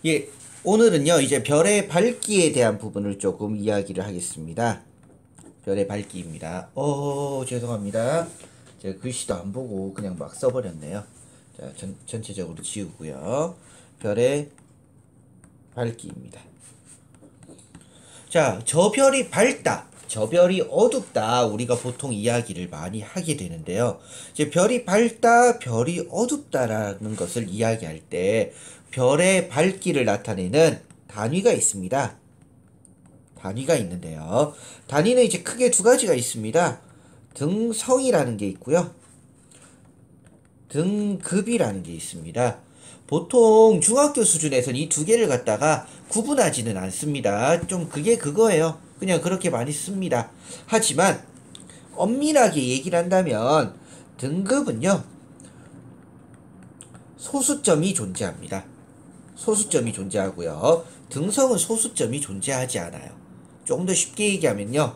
예, 오늘은요, 이제 별의 밝기에 대한 부분을 조금 이야기를 하겠습니다. 별의 밝기입니다. 죄송합니다. 제가 글씨도 안 보고 그냥 막 써버렸네요. 자, 전체적으로 지우고요. 별의 밝기입니다. 자, 저 별이 밝다. 저 별이 어둡다. 우리가 보통 이야기를 많이 하게 되는데요. 이제 별이 밝다, 별이 어둡다라는 것을 이야기할 때 별의 밝기를 나타내는 단위가 있습니다. 단위가 있는데요. 단위는 이제 크게 두 가지가 있습니다. 등성이라는 게 있고요. 등급이라는 게 있습니다. 보통 중학교 수준에서는 이 두 개를 갖다가 구분하지는 않습니다. 좀 그게 그거예요. 그냥 그렇게 많이 씁니다. 하지만 엄밀하게 얘기를 한다면 등급은요, 소수점이 존재합니다. 소수점이 존재하고요. 등성은 소수점이 존재하지 않아요. 조금 더 쉽게 얘기하면요.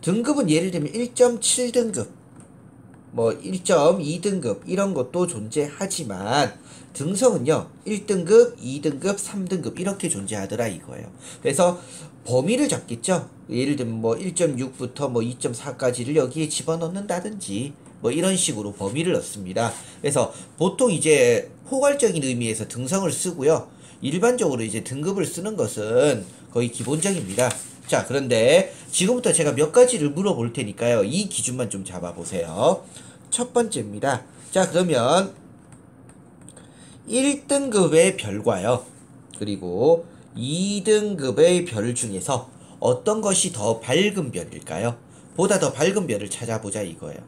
등급은 예를 들면 1.7등급, 뭐 1.2등급 이런 것도 존재하지만 등성은요 1등급, 2등급, 3등급 이렇게 존재하더라 이거예요. 그래서 범위를 잡겠죠. 예를 들면 뭐 1.6부터 뭐 2.4까지를 여기에 집어넣는다든지 뭐 이런 식으로 범위를 넣습니다. 그래서 보통 이제 포괄적인 의미에서 등성을 쓰고요. 일반적으로 이제 등급을 쓰는 것은 거의 기본적입니다. 자, 그런데 지금부터 제가 몇 가지를 물어볼 테니까요. 이 기준만 좀 잡아보세요. 첫 번째입니다. 자, 그러면 1등급의 별과요. 그리고 2등급의 별 중에서 어떤 것이 더 밝은 별일까요? 보다 더 밝은 별을 찾아보자 이거예요.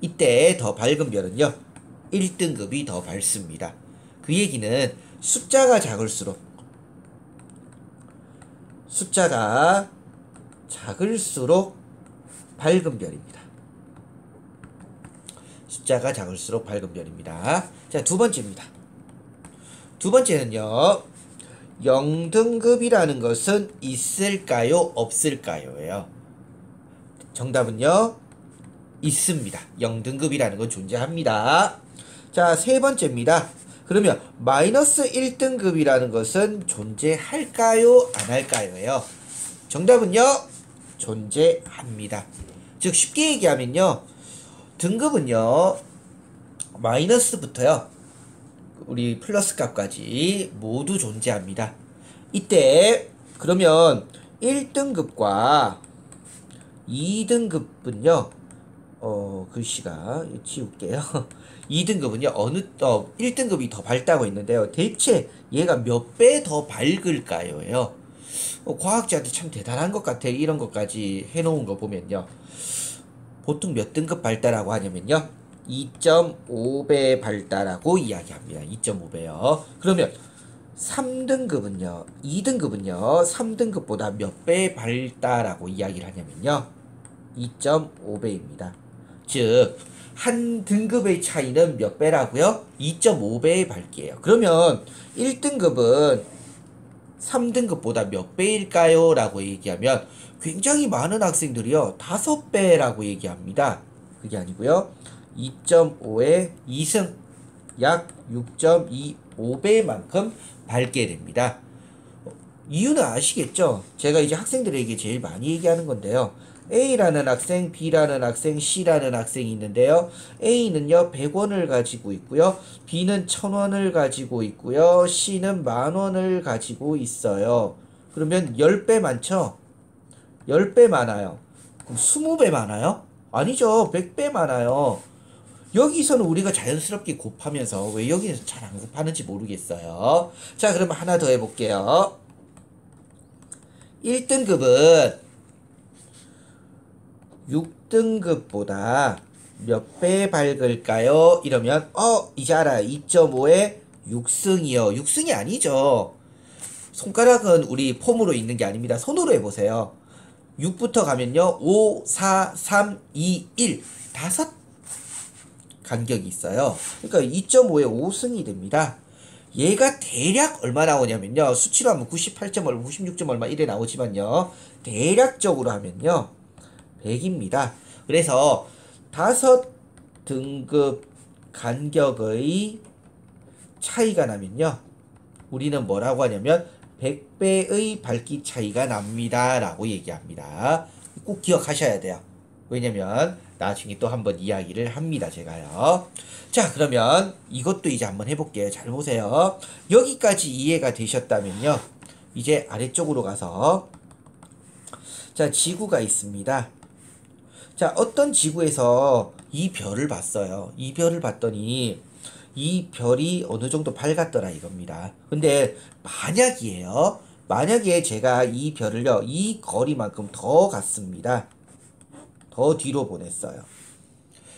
이때 더 밝은 별은요. 1등급이 더 밝습니다. 그 얘기는 숫자가 작을수록 밝은 별입니다. 숫자가 작을수록 밝은 별입니다. 자, 두 번째입니다. 두 번째는요. 0등급이라는 것은 있을까요? 없을까요?예요. 정답은요. 있습니다. 0등급이라는 건 존재합니다. 자, 세 번째입니다. 그러면 마이너스 1등급이라는 것은 존재할까요? 안 할까요?예요. 정답은요. 존재합니다. 즉 쉽게 얘기하면요. 등급은요. 마이너스부터요. 우리 플러스 값까지 모두 존재합니다. 이때 그러면 1등급과 2등급은요. 글씨가 지울게요. 2등급은요. 1등급이 더 밝다고 했는데요. 대체 얘가 몇 배 더 밝을까요?예요. 과학자한테 참 대단한 것 같아. 이런 것까지 해놓은 거 보면요. 보통 몇 등급 밝다라고 하냐면요. 2.5배 밝다라고 이야기합니다. 2.5배요. 그러면 3등급은요. 2등급은요. 3등급보다 몇 배 밝다라고 이야기를 하냐면요. 2.5배입니다. 즉, 한 등급의 차이는 몇 배라고요? 2.5배의 밝기예요. 그러면 1등급은 3등급보다 몇 배일까요? 라고 얘기하면 굉장히 많은 학생들이요. 5배라고 얘기합니다. 그게 아니고요. 2.5의 2승 약 6.25배만큼 밝게 됩니다. 이유는 아시겠죠? 제가 이제 학생들에게 제일 많이 얘기하는 건데요. A라는 학생, B라는 학생, C라는 학생이 있는데요. A는요, 100원을 가지고 있고요. B는 1000원을 가지고 있고요. C는 10,000원을 가지고 있어요. 그러면 10배 많죠? 10배 많아요. 그럼 20배 많아요? 아니죠. 100배 많아요. 여기서는 우리가 자연스럽게 곱하면서 왜 여기서 잘 안 곱하는지 모르겠어요. 자, 그럼 하나 더 해볼게요. 1등급은 6등급보다 몇 배 밝을까요? 이러면 이제 알아요. 2.5에 6승이요. 6승이 아니죠. 손가락은 우리 폼으로 있는 게 아닙니다. 손으로 해보세요. 6부터 가면요. 5, 4, 3, 2, 1 다섯 간격이 있어요. 그러니까 2.5에 5승이 됩니다. 얘가 대략 얼마 나오냐면요. 수치로 하면 98점 얼마, 96점 얼마 이래 나오지만요. 대략적으로 하면요. 100입니다. 그래서 5등급 간격의 차이가 나면요. 우리는 뭐라고 하냐면 100배의 밝기 차이가 납니다 라고 얘기합니다. 꼭 기억하셔야 돼요. 왜냐면 나중에 또 한번 이야기를 합니다 제가요. 자, 그러면 이것도 이제 한번 해볼게요. 잘 보세요. 여기까지 이해가 되셨다면요, 이제 아래쪽으로 가서, 자, 지구가 있습니다. 자, 어떤 지구에서 이 별을 봤어요. 이 별을 봤더니 이 별이 어느 정도 밝았더라 이겁니다. 근데 만약이에요. 만약에 제가 이 별을요, 이 거리만큼 더 갔습니다. 더 뒤로 보냈어요.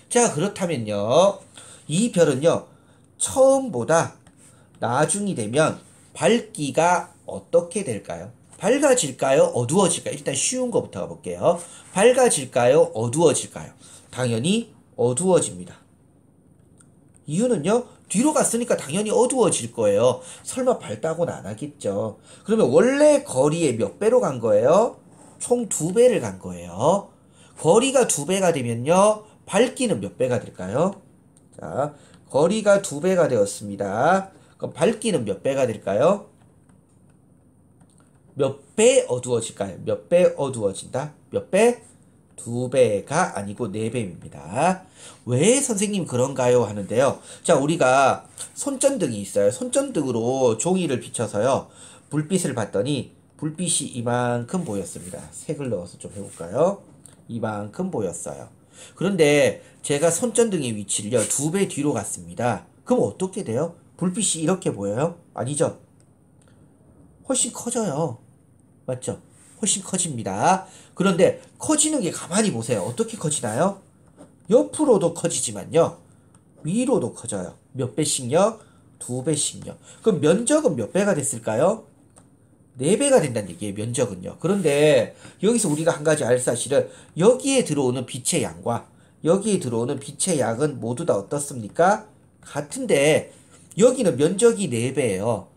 자, 그렇다면요, 이 별은요, 처음보다 나중이 되면 밝기가 어떻게 될까요? 밝아질까요? 어두워질까요? 일단 쉬운 거부터 가볼게요. 밝아질까요? 어두워질까요? 당연히 어두워집니다. 이유는요, 뒤로 갔으니까 당연히 어두워질 거예요. 설마 밝다고는 안 하겠죠. 그러면 원래 거리의 몇 배로 간 거예요? 총 2배를 간 거예요. 거리가 2배가 되면요, 밝기는 몇 배가 될까요? 자, 거리가 2배가 되었습니다. 그럼 밝기는 몇 배가 될까요? 몇 배 어두워질까요? 몇 배 어두워진다? 몇 배? 2배가 아니고 4배입니다. 왜 선생님 그런가요? 하는데요. 자, 우리가 손전등이 있어요. 손전등으로 종이를 비춰서요, 불빛을 봤더니 불빛이 이만큼 보였습니다. 색을 넣어서 좀 해볼까요? 이만큼 보였어요. 그런데 제가 손전등의 위치를요, 2배 뒤로 갔습니다. 그럼 어떻게 돼요? 불빛이 이렇게 보여요? 아니죠. 훨씬 커져요. 맞죠? 훨씬 커집니다. 그런데 커지는 게 가만히 보세요. 어떻게 커지나요? 옆으로도 커지지만요, 위로도 커져요. 몇 배씩요? 2배씩요. 그럼 면적은 몇 배가 됐을까요? 4배가 된다는 얘기예요, 면적은요. 그런데 여기서 우리가 한 가지 알 사실은, 여기에 들어오는 빛의 양과 여기에 들어오는 빛의 양은 모두 다 어떻습니까? 같은데 여기는 면적이 4배예요.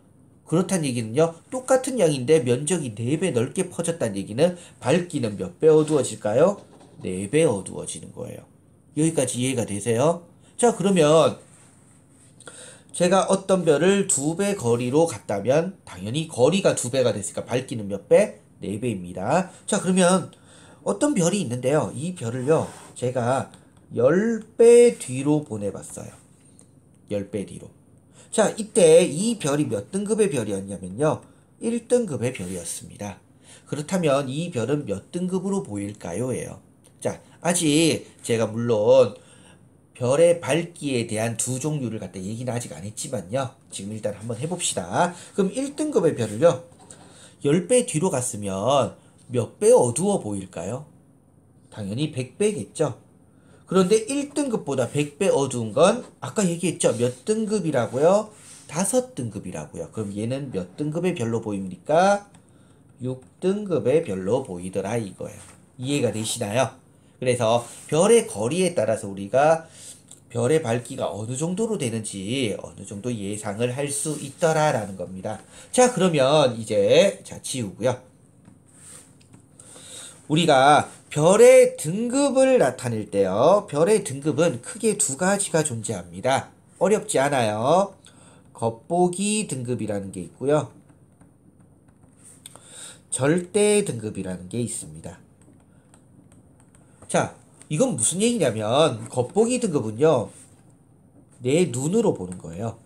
그렇다는 얘기는요, 똑같은 양인데 면적이 4배 넓게 퍼졌다는 얘기는 밝기는 몇 배 어두워질까요? 4배 어두워지는 거예요. 여기까지 이해가 되세요? 자, 그러면 제가 어떤 별을 2배 거리로 갔다면 당연히 거리가 2배가 됐으니까 밝기는 몇 배? 4배입니다. 자, 그러면 어떤 별이 있는데요, 이 별을요, 제가 10배 뒤로 보내봤어요. 10배 뒤로. 자, 이때 이 별이 몇 등급의 별이었냐면요, 1등급의 별이었습니다. 그렇다면 이 별은 몇 등급으로 보일까요? 예요. 자, 아직 제가 물론 별의 밝기에 대한 두 종류를 갖다 얘기는 아직 안 했지만요, 지금 일단 한번 해봅시다. 그럼 1등급의 별을요, 10배 뒤로 갔으면 몇 배 어두워 보일까요? 당연히 100배겠죠. 그런데 1등급보다 100배 어두운 건 아까 얘기했죠. 몇 등급이라고요? 5등급이라고요. 그럼 얘는 몇 등급의 별로 보입니까? 6등급의 별로 보이더라 이거예요. 이해가 되시나요? 그래서 별의 거리에 따라서 우리가 별의 밝기가 어느 정도로 되는지 어느 정도 예상을 할 수 있더라라는 겁니다. 자, 그러면 이제 자, 지우고요. 우리가 별의 등급을 나타낼 때요, 별의 등급은 크게 2가지가 존재합니다. 어렵지 않아요. 겉보기 등급이라는 게 있고요, 절대 등급이라는 게 있습니다. 자, 이건 무슨 얘기냐면, 겉보기 등급은요, 내 눈으로 보는 거예요.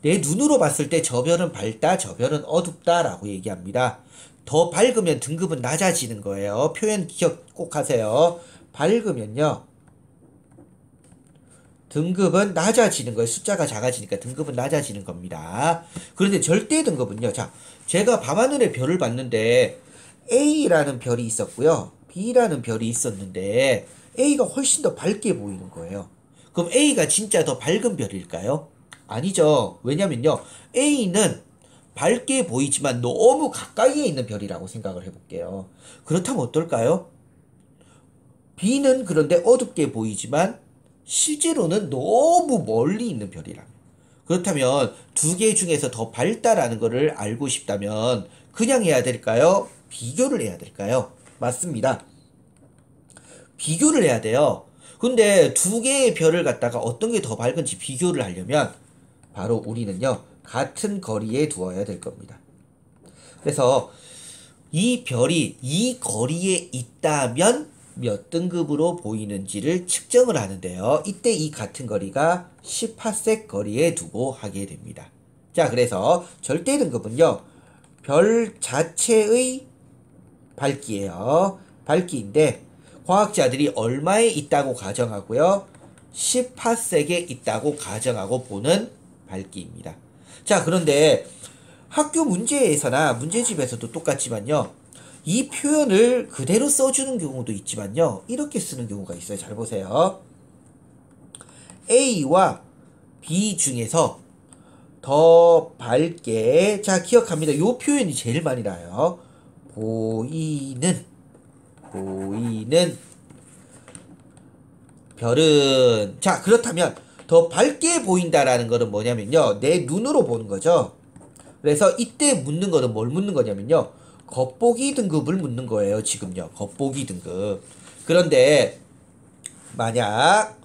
내 눈으로 봤을 때 저 별은 밝다, 저 별은 어둡다 라고 얘기합니다. 더 밝으면 등급은 낮아지는 거예요. 표현 기억 꼭 하세요. 밝으면요, 등급은 낮아지는 거예요. 숫자가 작아지니까 등급은 낮아지는 겁니다. 그런데 절대 등급은요, 자, 제가 밤하늘의 별을 봤는데 A라는 별이 있었고요, B라는 별이 있었는데 A가 훨씬 더 밝게 보이는 거예요. 그럼 A가 진짜 더 밝은 별일까요? 아니죠. 왜냐면요, A는 밝게 보이지만 너무 가까이에 있는 별이라고 생각을 해볼게요. 그렇다면 어떨까요? B는 그런데 어둡게 보이지만 실제로는 너무 멀리 있는 별이라면, 그렇다면 두 개 중에서 더 밝다라는 것을 알고 싶다면 그냥 해야 될까요? 비교를 해야 될까요? 맞습니다. 비교를 해야 돼요. 근데 두 개의 별을 갖다가 어떤 게 더 밝은지 비교를 하려면 바로 우리는요, 같은 거리에 두어야 될 겁니다. 그래서 이 별이 이 거리에 있다면 몇 등급으로 보이는지를 측정을 하는데요. 이때 이 같은 거리가 10파섹 거리에 두고 하게 됩니다. 자, 그래서 절대 등급은요. 별 자체의 밝기예요. 밝기인데 과학자들이 얼마에 있다고 가정하고요. 10파섹에 있다고 가정하고 보는 밝기입니다. 자, 그런데 학교 문제에서나 문제집에서도 똑같지만요. 이 표현을 그대로 써주는 경우도 있지만요. 이렇게 쓰는 경우가 있어요. 잘 보세요. A와 B 중에서 더 밝게, 자, 기억합니다. 이 표현이 제일 많이 나요. 보이는 별은, 자, 그렇다면 더 밝게 보인다라는 것은 뭐냐면요. 내 눈으로 보는 거죠. 그래서 이때 묻는 거는 뭘 묻는 거냐면요. 겉보기 등급을 묻는 거예요. 지금요. 겉보기 등급. 그런데 만약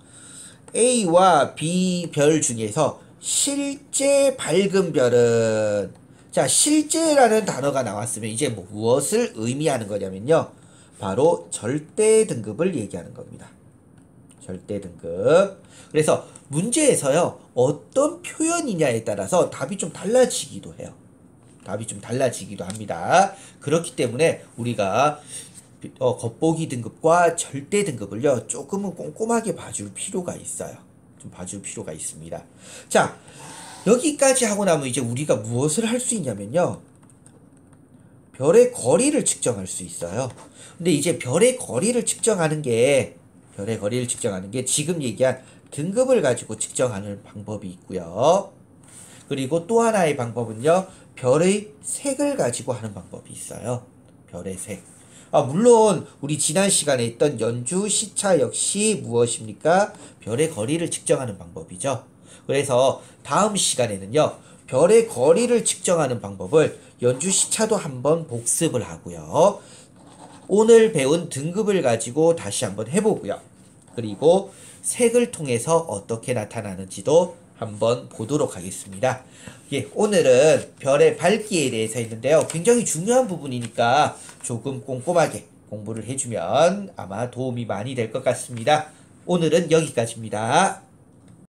A와 B 별 중에서 실제 밝은 별은, 자, 실제라는 단어가 나왔으면 이제 뭐 무엇을 의미하는 거냐면요. 바로 절대 등급을 얘기하는 겁니다. 절대 등급. 그래서 문제에서요. 어떤 표현이냐에 따라서 답이 좀 달라지기도 해요. 답이 좀 달라지기도 합니다. 그렇기 때문에 우리가 겉보기 등급과 절대 등급을요. 조금은 꼼꼼하게 봐줄 필요가 있어요. 좀 봐줄 필요가 있습니다. 자, 여기까지 하고 나면 이제 우리가 무엇을 할 수 있냐면요. 별의 거리를 측정할 수 있어요. 근데 이제 별의 거리를 측정하는 게 지금 얘기한 등급을 가지고 측정하는 방법이 있고요. 그리고 또 하나의 방법은요. 별의 색을 가지고 하는 방법이 있어요. 별의 색. 물론 우리 지난 시간에 있던 연주 시차 역시 무엇입니까? 별의 거리를 측정하는 방법이죠. 그래서 다음 시간에는요. 별의 거리를 측정하는 방법을 연주 시차도 한번 복습을 하고요. 오늘 배운 등급을 가지고 다시 한번 해보고요. 그리고 색을 통해서 어떻게 나타나는지도 한번 보도록 하겠습니다. 예, 오늘은 별의 밝기에 대해서 했는데요. 굉장히 중요한 부분이니까 조금 꼼꼼하게 공부를 해주면 아마 도움이 많이 될 것 같습니다. 오늘은 여기까지입니다.